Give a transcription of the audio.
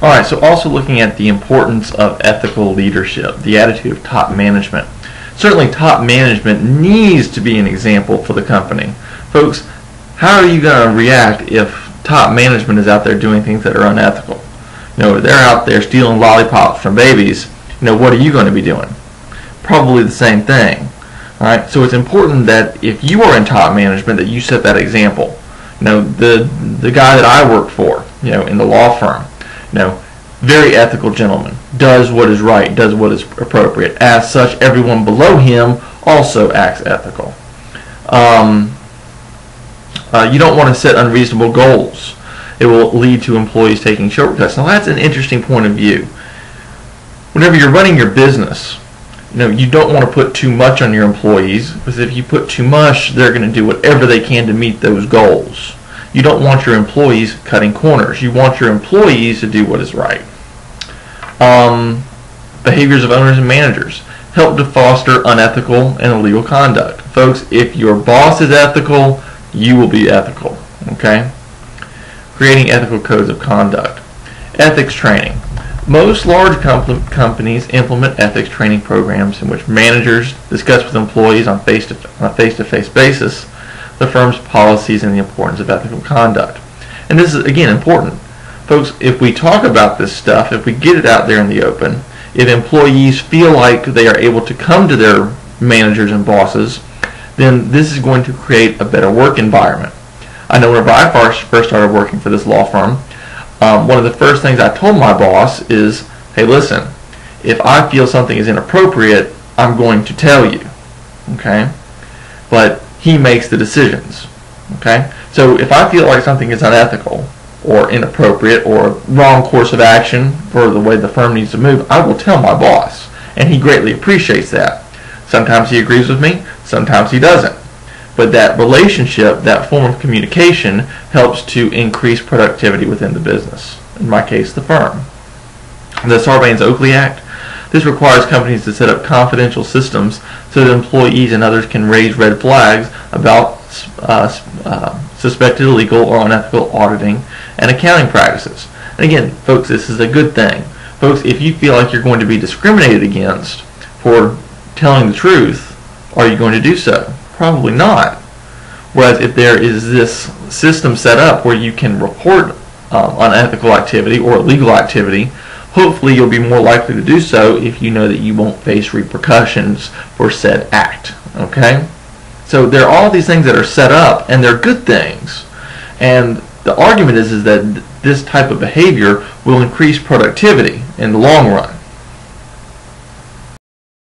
Alright, so also looking at the importance of ethical leadership, the attitude of top management. Certainly top management needs to be an example for the company. Folks, how are you going to react if top management is out there doing things that are unethical? They're out there stealing lollipops from babies. What are you going to be doing? Probably the same thing. Alright, so it's important that if you are in top management that you set that example. The guy that I work for, in the law firm, very ethical gentleman, does what is right, does what is appropriate. As such, everyone below him also acts ethical. You don't want to set unreasonable goals. It will lead to employees taking shortcuts. Now that's an interesting point of view. Whenever you're running your business, you don't want to put too much on your employees, because if you put too much, they're going to do whatever they can to meet those goals. You don't want your employees cutting corners. You want your employees to do what is right. Behaviors of owners and managers help to foster unethical and illegal conduct. Folks, if your boss is ethical, you will be ethical. Okay? Creating ethical codes of conduct. Ethics training. Most large companies implement ethics training programs in which managers discuss with employees on a face-to-face basis the firm's policies and the importance of ethical conduct. And this is, again, important. Folks, if we talk about this stuff, if we get it out there in the open, if employees feel like they are able to come to their managers and bosses, then this is going to create a better work environment. I know whenever I first started working for this law firm, one of the first things I told my boss is, hey, listen, if I feel something is inappropriate, I'm going to tell you. Okay? But he makes the decisions. Okay? So if I feel like something is unethical or inappropriate or a wrong course of action for the way the firm needs to move, I will tell my boss. And he greatly appreciates that. Sometimes he agrees with me, sometimes he doesn't. But that relationship, that form of communication, helps to increase productivity within the business. In my case, the firm. The Sarbanes-Oakley Act. This requires companies to set up confidential systems so that employees and others can raise red flags about suspected illegal or unethical auditing and accounting practices. And again, folks, this is a good thing. Folks, if you feel like you're going to be discriminated against for telling the truth, are you going to do so? Probably not. Whereas if there is this system set up where you can report unethical activity or illegal activity, hopefully you'll be more likely to do so if you know that you won't face repercussions for said act. Okay? So there are all these things that are set up, and they're good things. And the argument is that this type of behavior will increase productivity in the long run.